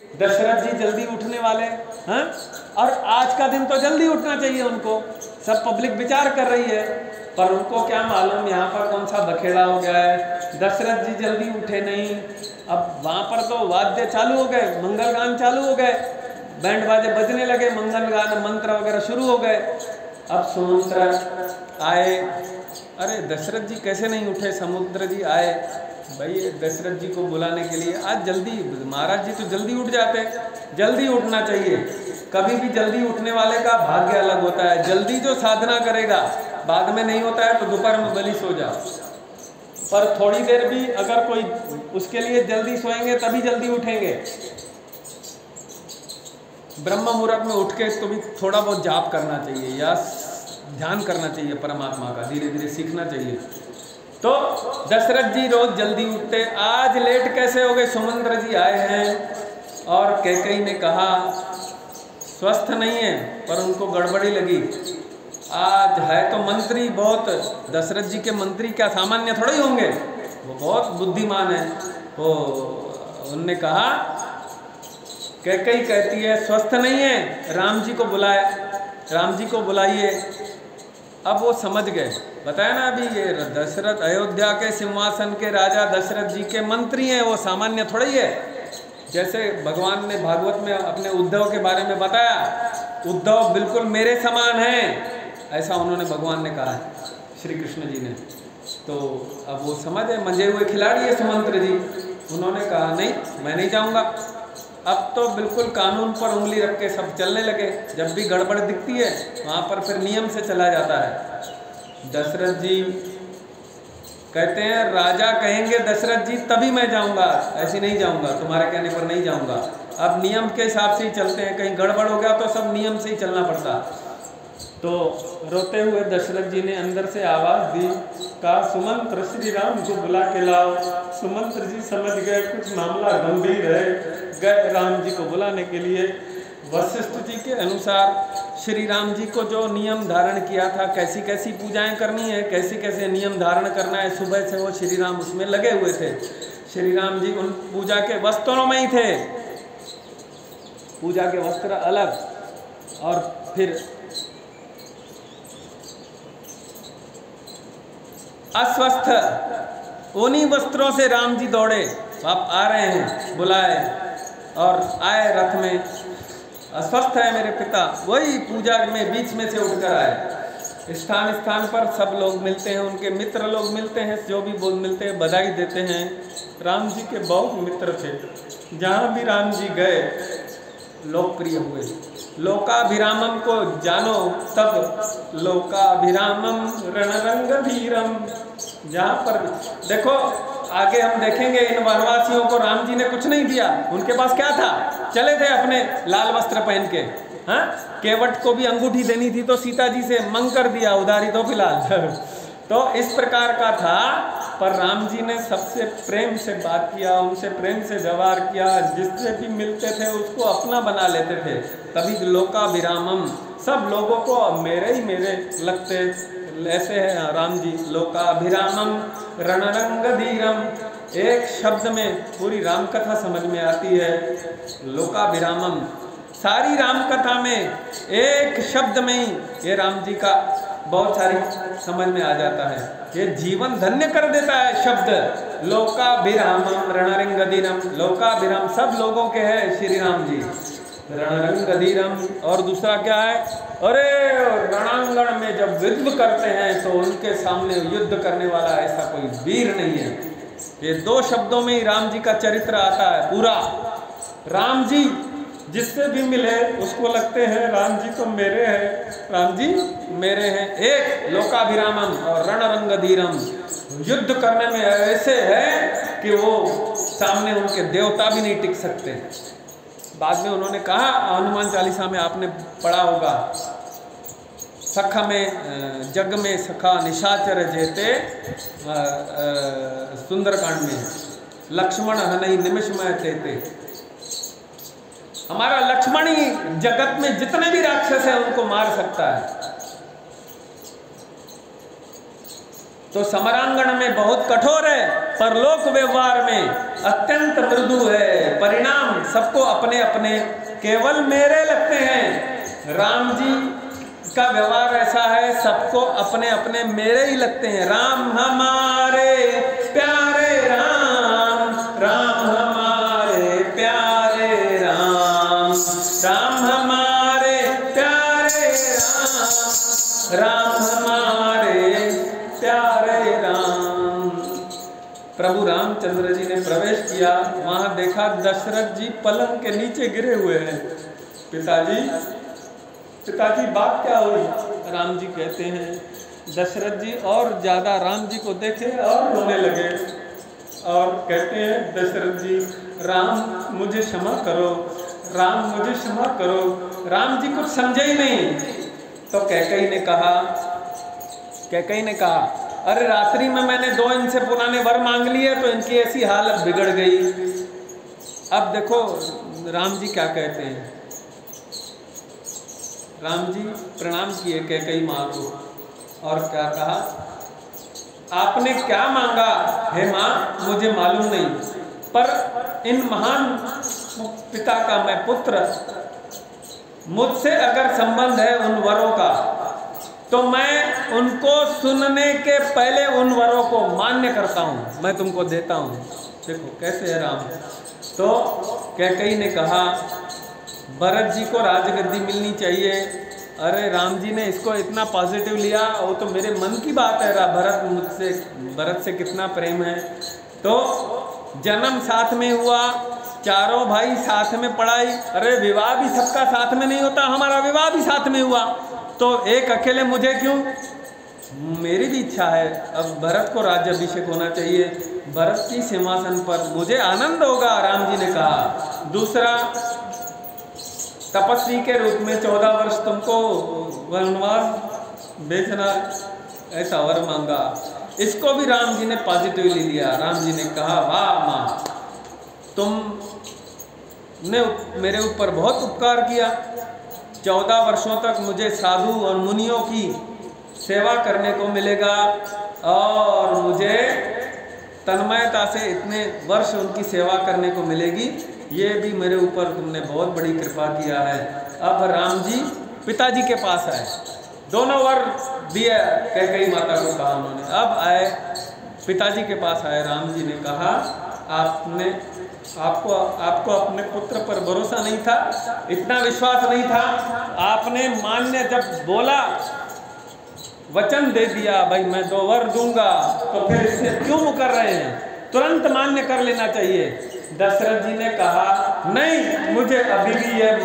दशरथ जी जल्दी उठने वाले हैं, और आज का दिन तो जल्दी उठना चाहिए उनको, सब पब्लिक विचार कर रही है, पर उनको क्या मालूम यहाँ पर कौन सा बखेड़ा हो गया है। दशरथ जी जल्दी उठे नहीं। अब वहाँ पर तो वाद्य चालू हो गए, मंगल गान चालू हो गए, बैंड बाजे बजने लगे, मंगल गान मंत्र वगैरह शुरू हो गए। अब समुद्र आए, अरे दशरथ जी कैसे नहीं उठे, समुद्र जी आए, भाई दशरथ जी को बुलाने के लिए आज जल्दी, महाराज जी तो जल्दी उठ जाते, जल्दी उठना चाहिए। कभी भी जल्दी उठने वाले का भाग्य अलग होता है। जल्दी जो साधना करेगा बाद में नहीं होता है तो दोपहर में बली सो जाओ, पर थोड़ी देर भी अगर कोई उसके लिए जल्दी सोएंगे तभी जल्दी उठेंगे। ब्रह्म मुहूर्त में उठ के तो भी थोड़ा बहुत जाप करना चाहिए या ध्यान करना चाहिए परमात्मा का, धीरे धीरे सीखना चाहिए। तो दशरथ जी रोज जल्दी उठते, आज लेट कैसे हो गए, सुमंत्र जी आए हैं और कैकेयी ने कहा स्वस्थ नहीं है, पर उनको गड़बड़ी लगी। आज है तो मंत्री बहुत, दशरथ जी के मंत्री क्या सामान्य थोड़े ही होंगे, वो बहुत बुद्धिमान है। वो उनने कहा, कैकेयी कहती है स्वस्थ नहीं है, राम जी को बुलाए, राम जी को बुलाइए। अब वो समझ गए, बताया ना अभी, ये दशरथ अयोध्या के सिंहासन के राजा दशरथ जी के मंत्री हैं, वो सामान्य थोड़ी है। जैसे भगवान ने भागवत में अपने उद्धव के बारे में बताया, उद्धव बिल्कुल मेरे समान हैं, ऐसा उन्होंने भगवान ने कहा है, श्री कृष्ण जी ने। तो अब वो समझे, मंजे हुए खिलाड़ी है सुमंत्र जी। उन्होंने कहा नहीं, मैं नहीं जाऊँगा। अब तो बिल्कुल कानून पर उंगली रख के सब चलने लगे, जब भी गड़बड़ दिखती है वहाँ पर फिर नियम से चला जाता है। दशरथ जी कहते हैं राजा कहेंगे दशरथ जी तभी मैं जाऊँगा, ऐसे नहीं जाऊँगा, तुम्हारे कहने पर नहीं जाऊँगा। अब नियम के हिसाब से ही चलते हैं, कहीं गड़बड़ हो गया तो सब नियम से ही चलना पड़ता। तो रोते हुए दशरथ जी ने अंदर से आवाज़ दी, कहा सुमंत्र श्री राम को बुला के लाओ। सुमंत्र जी समझ गए कुछ मामला गंभीर है, गए राम जी को बुलाने के लिए। वशिष्ठ जी के अनुसार श्री राम जी को जो नियम धारण किया था, कैसी कैसी पूजाएं करनी है, कैसे कैसे नियम धारण करना है, सुबह से वो श्री राम उसमें लगे हुए थे। श्री राम जी उन पूजा के वस्त्रों में ही थे, पूजा के वस्त्र अलग, और फिर अस्वस्थ उन्हीं वस्त्रों से राम जी दौड़े, आप आ रहे हैं, बुलाए और आए रथ में। अस्वस्थ है मेरे पिता, वही पूजा में बीच में से उठकर आए। स्थान स्थान पर सब लोग मिलते हैं, उनके मित्र लोग मिलते हैं, जो भी बोल मिलते हैं बधाई देते हैं। राम जी के बहुत मित्र थे, जहाँ भी राम जी गए लोकप्रिय हुए। लोकाभिरामम को जानो तब लोकाभिरामम रणरंग धीरम। जहाँ पर देखो, आगे हम देखेंगे इन वनवासियों को राम जी ने कुछ नहीं दिया, उनके पास क्या था, चले थे अपने लाल वस्त्र पहन के। हाँ, केवट को भी अंगूठी देनी थी तो सीता जी से मंग कर दिया, उधारी तो फिलहाल तो इस प्रकार का था। पर राम जी ने सबसे प्रेम से बात किया, उनसे प्रेम से व्यवहार किया, जिससे भी मिलते थे उसको अपना बना लेते थे। तभी लोकाभिरामम, सब लोगों को मेरे ही मेरे लगते, ऐसे है राम जी। लोकाभिरामम रणरंग धीरम, एक शब्द में पूरी राम कथा समझ में आती है। लोकाभिरामम, सारी राम कथा में एक शब्द में ही ये राम जी का बहुत सारी समझ में आ जाता है, ये जीवन धन्य कर देता है शब्द। लोकाभिरामम रणरंग धीरम, लोकाभिराम सब लोगों के हैं श्री राम जी। रणरंग धीरम, और दूसरा क्या है, अरे रणांगण में जब युद्ध करते हैं तो उनके सामने युद्ध करने वाला ऐसा कोई वीर नहीं है। ये दो शब्दों में ही राम जी का चरित्र आता है पूरा। राम जी जिससे भी मिले उसको लगते हैं राम जी तो मेरे हैं, राम जी मेरे हैं। एक लोकाभिरामम और रणरंग धीरम, युद्ध करने में ऐसे है कि वो सामने उनके देवता भी नहीं टिक सकते। बाद में उन्होंने कहा, हनुमान चालीसा में आपने पढ़ा होगा, सख में जग में सखा निशाचर जेते, सुंदरकांड में लक्ष्मण हनई निमिष में तेते। हमारा लक्ष्मण ही जगत में जितने भी राक्षस हैं उनको मार सकता है। तो समरांगण में बहुत कठोर है, पर लोक व्यवहार में अत्यंत मृदु है, परिणाम सबको अपने अपने केवल मेरे लगते हैं। राम जी का व्यवहार ऐसा है, सबको अपने अपने मेरे ही लगते हैं। राम हमारे प्यारे राम, राम हमारे प्यारे राम, राम हमारे प्यारे राम, राम हमारे प्यारे राम। प्रभु रामचंद्र जी ने प्रवेश किया, वहां देखा दशरथ जी पलंग के नीचे गिरे हुए हैं। पिताजी बात क्या हुई? राम जी कहते हैं, दशरथ जी और ज्यादा राम जी को देखे और रोने लगे और कहते हैं, दशरथ जी राम मुझे क्षमा करो, राम मुझे क्षमा करो। राम जी कुछ समझे ही नहीं। तो कैकेयी ने कहा अरे रात्रि में मैंने 2 इनसे पुराने वर मांग लिए तो इनकी ऐसी हालत बिगड़ गई। अब देखो राम जी क्या कहते हैं। राम जी प्रणाम किए कैकेयी माँ को और क्या कहा, आपने क्या मांगा हे माँ मुझे मालूम नहीं, पर इन महान पिता का मैं पुत्र, मुझसे अगर संबंध है उन वरों का तो मैं उनको सुनने के पहले उन वरों को मान्य करता हूँ, मैं तुमको देता हूँ। देखो कैसे है राम। तो कैकेयी ने कहा भरत जी को राजगद्दी मिलनी चाहिए। अरे राम जी ने इसको इतना पॉजिटिव लिया, वो तो मेरे मन की बात है, भरत से कितना प्रेम है। तो जन्म साथ में हुआ, चारों भाई साथ में पढ़ाई, अरे विवाह भी सबका साथ में नहीं होता, हमारा विवाह भी साथ में हुआ, तो एक अकेले मुझे क्यों? मेरी भी इच्छा है, अब भरत को राज्याभिषेक होना चाहिए, भरत की सिंहासन पर मुझे आनंद होगा, राम जी ने कहा। दूसरा, तपस्वी के रूप में 14 वर्ष तुमको वनवास भेजना, ऐसा वर मांगा। इसको भी राम जी ने पॉजिटिवली लिया। राम जी ने कहा वाह माँ, तुमने मेरे ऊपर बहुत उपकार किया, 14 वर्षों तक मुझे साधु और मुनियों की सेवा करने को मिलेगा और मुझे तन्मयता से इतने वर्ष उनकी सेवा करने को मिलेगी, ये भी मेरे ऊपर तुमने बहुत बड़ी कृपा किया है। अब राम जी पिताजी के पास आए, दोनों वर दिए कैकेयी माता को कहा उन्होंने। अब आए पिताजी के पास आए, राम जी ने कहा आपको अपने पुत्र पर भरोसा नहीं था, इतना विश्वास नहीं था, आपने मान्य जब बोला, वचन दे दिया भाई मैं 2 वर दूंगा, तो फिर इससे क्यों मुकर रहे हैं? तुरंत मान्य कर लेना चाहिए। दशरथ जी ने कहा नहीं, मुझे अभी भी यह